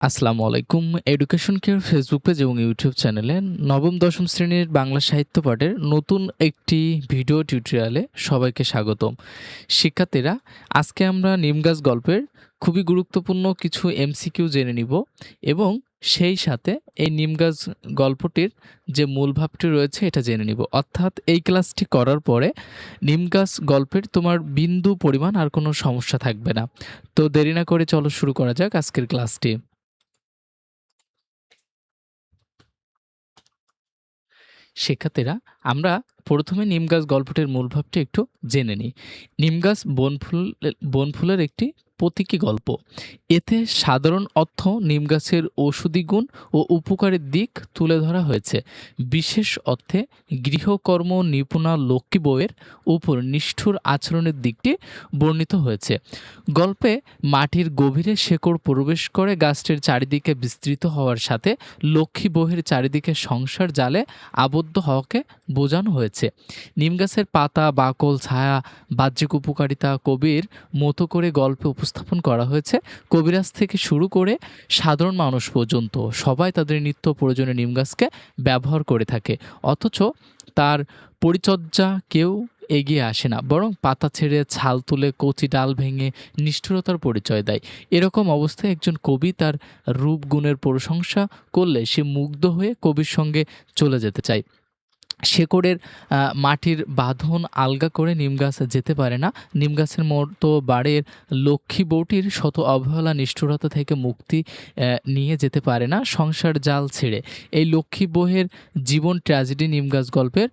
আসসালামু আলাইকুম। Education care Facebook page এবং ইউটিউব চ্যানেলে নবম-দশম শ্রেণীর বাংলা সাহিত্য পাঠের নতুন একটি ভিডিও টিউটোরিয়ালে সবাইকে স্বাগতম। শিক্ষার্থীরা, আজকে আমরা নিমগাছ গল্পের খুবই গুরুত্বপূর্ণ কিছু এমসিকিউ জেনে নিব এবং সেই সাথে এই নিমগাছ গল্পটির যে মূল ভাবটি রয়েছে এটা জেনে নিব। অর্থাৎ এই ক্লাসটি করার পরে নিমগাছ গল্পের তোমার বিন্দু পরিমাণ আর কোনো সমস্যা থাকবে না। তো দেরি না করে চলো শুরু করা যাক আজকের ক্লাসটি। শিক্ষার্থীরা, আমরা প্রথমে নিমগাছ গল্পটির মূল ভাবটি একটু জেনে নিই। নিমগাছ বনফুলের একটি প্রতীকী গল্প। এতে সাধারণ অর্থ নিমগাছের ঔষধি গুণ ও উপকারের দিক তুলে ধরা হয়েছে। বিশেষ অর্থে গৃহকর্ম নিপুণা লক্ষ্মী বউয়ের উপর নিষ্ঠুর আচরণের দিকটি বর্ণিত হয়েছে। গল্পে মাটির গভীরে শেকড় প্রবেশ করে গাছটির চারিদিকে বিস্তৃত হওয়ার সাথে লক্ষ্মী বউয়ের চারিদিকে সংসার জালে আবদ্ধ হওয়াকে বোঝানো হয়েছে। নিমগাছের পাতা, বাকল, ছায়া, বাহ্যিক উপকারিতা কবির মতো করে গল্পে উপস্থাপন করা হয়েছে। কবিরাজ থেকে শুরু করে সাধারণ মানুষ পর্যন্ত সবাই তাদের নিত্য প্রয়োজনীয় নিমগাছকে ব্যবহার করে থাকে, অথচ তার পরিচর্যা কেউ এগিয়ে আসে না, বরং পাতা ছেড়ে ছাল তুলে কচি ডাল ভেঙে নিষ্ঠুরতার পরিচয় দেয়। এরকম অবস্থায় একজন কবি তার রূপ গুণের প্রশংসা করলে সে মুগ্ধ হয়ে কবির সঙ্গে চলে যেতে চায়। শেকড়ের মাটির বাঁধন আলগা করে নিমগাছ যেতে পারে না। নিমগাছের মতো বাড়ির লক্ষ্মী বউটির শত অবহেলা নিষ্ঠুরতা থেকে মুক্তি নিয়ে যেতে পারে না সংসার জাল ছেড়ে। এই লক্ষ্মী বউয়ের জীবন ট্র্যাজেডি নিমগাছ গল্পের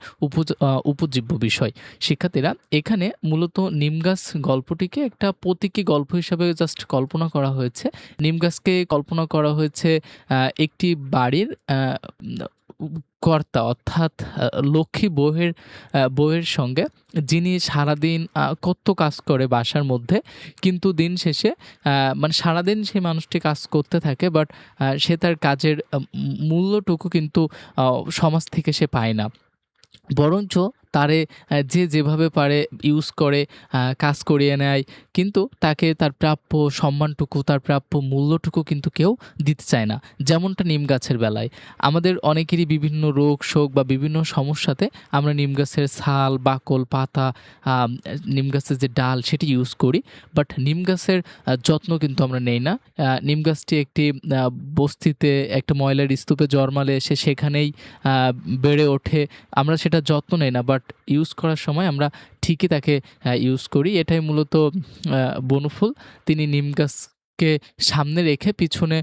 উপজীব্য বিষয়। শিক্ষার্থীরা, এখানে মূলত নিমগাছ গল্পটিকে একটা প্রতীকী গল্প হিসাবে জাস্ট কল্পনা করা হয়েছে। নিমগাছকে কল্পনা করা হয়েছে একটি বাড়ির কর্তা, অর্থাৎ লক্ষ্মী বউয়ের সঙ্গে, যিনি সারাদিন কত কাজ করে বাসার মধ্যে, কিন্তু দিন শেষে মানে সারাদিন সেই মানুষটি কাজ করতে থাকে, বাট সে তার কাজের মূল্যটুকু কিন্তু সমাজ থেকে সে পায় না, বরঞ্চ তারে যে যেভাবে পারে ইউজ করে, কাজ করিয়ে নেয়, কিন্তু তাকে তার প্রাপ্য সম্মানটুকু, তার প্রাপ্য মূল্যটুকু কিন্তু কেউ দিতে চায় না। যেমনটা নিম গাছের বেলায় আমাদের অনেকেরই বিভিন্ন রোগ শোক বা বিভিন্ন সমস্যাতে আমরা নিম গাছের ছাল, বাকল, পাতা, নিম গাছের যে ডাল সেটি ইউজ করি, বাট নিম গাছের যত্ন কিন্তু আমরা নেই না। নিম গাছটি একটি বস্তিতে একটা ময়লার স্তূপে জন্মালে সে সেখানেই বেড়ে ওঠে, আমরা সেটা যত্ন নেই না, বাট ইউজ করার সময় আমরা ঠিকই তাকে ইউজ করি। এটাই মূলত বনফুল। তিনি নিম গাছকে সামনে রেখে পিছনে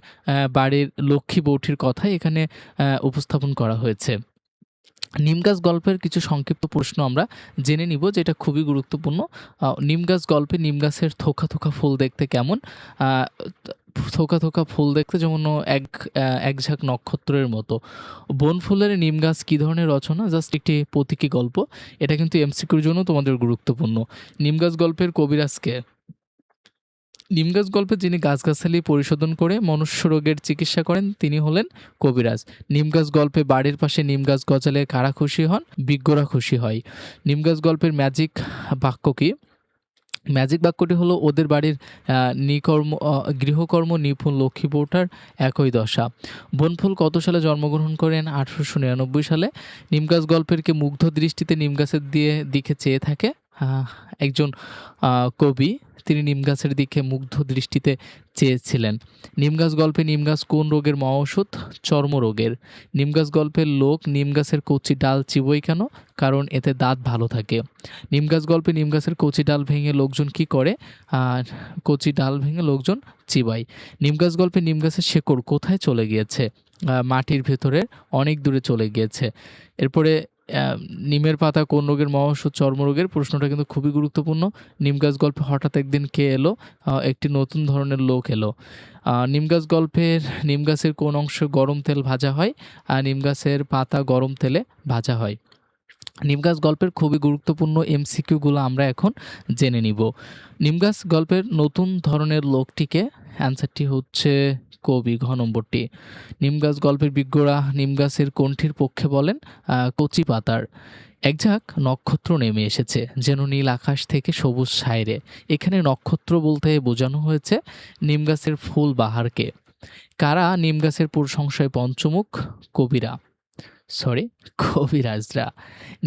বাড়ির লক্ষ্মী বউটির কথাই এখানে উপস্থাপন করা হয়েছে। নিমগাছ গল্পের কিছু সংক্ষিপ্ত প্রশ্ন আমরা জেনে নিব, যেটা খুবই গুরুত্বপূর্ণ। নিমগাছ গল্পে নিমগাছের থোকা থোকা ফুল দেখতে কেমন? থোকা থোকা ফুল দেখতে যেমন এক ঝাঁক নক্ষত্রের মতো। বনফুলের নিমগাছ কী ধরনের রচনা? জাস্ট একটি প্রতীকী গল্প। এটা কিন্তু এমসিকিউর জন্য তোমাদের গুরুত্বপূর্ণ। নিমগাছ গল্পের কবিরাজকে? নিমগাছ গল্পে যিনি গাছগাছালি পরিশোধন করে মনুষ্য রোগের চিকিৎসা করেন তিনি হলেন কবিরাজ। নিমগাছ গল্পে বাড়ির পাশে নিমগাছ গজালে কারা খুশি হন? বিজ্ঞরা খুশি হয়। নিমগাছ গল্পের ম্যাজিক বাক্য কি? ম্যাজিক বাক্যটি হলো ওদের বাড়ির গৃহকর্ম নিপুণ লক্ষ্মী বউটার একই দশা। বনফুল কত সালে জন্মগ্রহণ করেন? 1899 সালে। নিমগাছ গল্পের কে মুগ্ধ দৃষ্টিতে নিমগাছের দিকে চেয়ে থাকে? একজন কবি, তিনি নিমগাছের দিকে মুগ্ধ দৃষ্টিতে চেয়েছিলেন। নিমগাছ গল্পে নিমগাছ কোন রোগের মহাঔষধ? চর্মরোগের। নিমগাছ গল্পের লোক নিমগাছের কচি ডাল চিবোয় কেন? কারণ এতে দাঁত ভালো থাকে। নিমগাছ গল্পে নিমগাছের কচি ডাল ভেঙে লোকজন কি করে? আর কচি ডাল ভেঙে লোকজন চিবায়। নিমগাছ গল্পে নিমগাছের শেকড় কোথায় চলে গিয়েছে? মাটির ভেতরে অনেক দূরে চলে গিয়েছে। এরপরে নিমের পাতা কোন রোগের মহাঔষধ? চর্মরোগের। প্রশ্নটা কিন্তু খুবই গুরুত্বপূর্ণ। নিমগাছ গল্পে হঠাৎ একদিন কে এলো? একটি নতুন ধরনের লোক এলো। নিমগাছ গল্পের নিমগাছের কোন অংশে গরম তেল ভাজা হয়? নিমগাছের পাতা গরম তেলে ভাজা হয়। নিমগাছ গল্পের খুবই গুরুত্বপূর্ণ এমসিকিউগুলো আমরা এখন জেনে নিব। নিমগাছ গল্পের নতুন ধরনের লোকটিকে? অ্যান্সারটি হচ্ছে কবি, ঘ নম্বরটি। নিমগাছ গল্পের বিজ্ঞরা নিমগাছের কোনটির পক্ষে বলেন? কচি পাতার। একঝাঁক নক্ষত্র নেমে এসেছে যেন নীল আকাশ থেকে সবুজ সাইরে। এখানে নক্ষত্র বলতে বোঝানো হয়েছে নিমগাছের ফুল বাহারকে। কারা নিম গাছের প্রশংসায় পঞ্চমুখ? কবিরাজরা।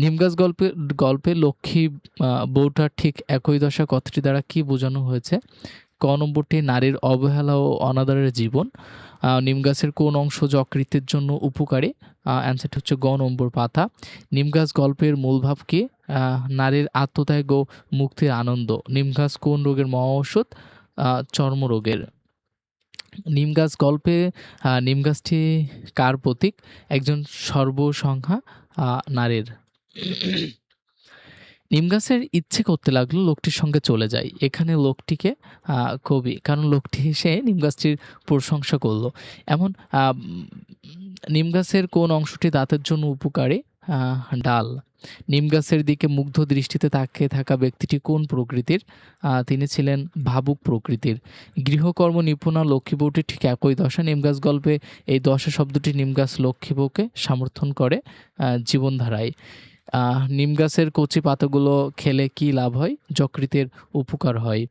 নিম গাছ গল্পে লক্ষ্মী বউটার ঠিক একই দশা কথাটি দ্বারা কি বোঝানো হয়েছে? ক নম্বরটি নারীর অবহেলা ও অনাদরের জীবন। নিম গাছের কোন অংশ যকৃতের জন্য উপকারী? অ্যান্সারটি হচ্ছে গ নম্বর পাতা। নিম গাছ গল্পের মূল ভাব কি? নারীর আত্মত্যাগ ও মুক্তির আনন্দ। নিম গাছ কোন রোগের মহা ঔষধ? চর্মরোগের। নিম গাছ গল্পে নিম গাছটি কার প্রতীক? একজন সর্বসংখ্যা নারীর। নিম গাছের ইচ্ছে করতে লাগলো লোকটির সঙ্গে চলে যায়। এখানে লোকটিকে কবি, কারণ লোকটি এসে নিম গাছটির প্রশংসা করলো। এমন নিম গাছের কোন অংশটি দাঁতের জন্য উপকারী? ডাল। নিম গাছের দিকে মুগ্ধ দৃষ্টিতে তাকিয়ে থাকা ব্যক্তিটি কোন প্রকৃতির? তিনি ছিলেন ভাবুক প্রকৃতির। গৃহকর্ম নিপুণা লক্ষ্মী বউটির ঠিক একই দশা। নিম গাছ গল্পে এই দশা শব্দটি নিম গাছ লক্ষ্মী বউকে সমর্থন করে জীবনধারায়। নিম গাছের কচি পাতাগুলো খেলে কি লাভ হয়? যকৃতের উপকার হয়।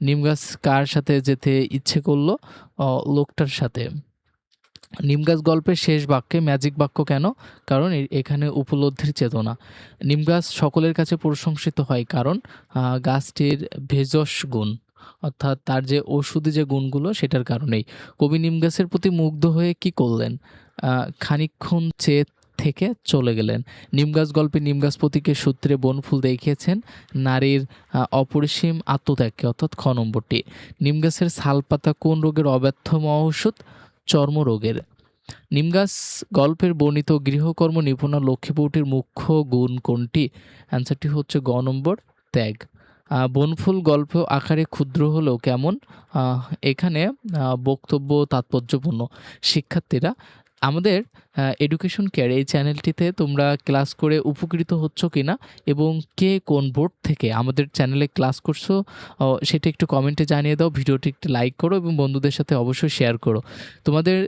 নিম গাছ কার সাথে যেতে ইচ্ছে করলো? লোকটার সাথে। নিম গাছ গল্পের শেষ বাক্যে ম্যাজিক বাক্য কেন? কারণ এখানে উপলব্ধির চেতনা। নিম গাছ সকলের কাছে প্রশংসিত হয় কারণ গাছটির ভেষজ গুণ, অর্থাৎ তার যে ঔষধি যে গুণগুলো সেটার কারণেই। কবি নিম গাছের প্রতি মুগ্ধ হয়ে কি করলেন? খানিকক্ষণ চেয়ে থেকে চলে গেলেন। নিম গাছ গল্পে নিম গাছ প্রতীকের সূত্রে বনফুল দেখিয়েছেন নারীর অপরিসীম আত্মত্যাগকে, অর্থাৎ খ নম্বরটি। নিম গাছের ছালপাতা কোন রোগের অব্যর্থ মহৌষধ? চর্মরোগের। নিম গাছ গল্পের বর্ণিত গৃহকর্ম নিপুণা লক্ষ্মী বউটির মুখ্য গুণ কোনটি? অ্যান্সারটি হচ্ছে গ নম্বর ত্যাগ। বনফুল গল্প আকারে ক্ষুদ্র হলেও কেমন? এখানে বক্তব্য তাৎপর্যপূর্ণ। শিক্ষার্থীরা, আমাদের এডুকেশন কেয়ার এই চ্যানেলটিতে তোমরা ক্লাস করে উপকৃত হচ্ছ কিনা এবং কে কোন বোর্ড থেকে আমাদের চ্যানেলে ক্লাস করছো সেটা একটু কমেন্টে জানিয়ে দাও। ভিডিওটি একটু লাইক করো এবং বন্ধুদের সাথে অবশ্যই শেয়ার করো। তোমাদের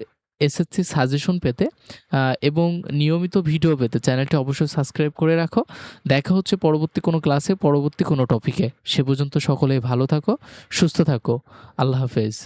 এসএসসি সাজেশন পেতে এবং নিয়মিত ভিডিও পেতে চ্যানেলটি অবশ্যই সাবস্ক্রাইব করে রাখো। দেখা হচ্ছে পরবর্তী কোনো ক্লাসে, পরবর্তী কোনো টপিকে। সে পর্যন্ত সকলে ভালো থাকো, সুস্থ থাকো। আল্লাহ হাফেজ।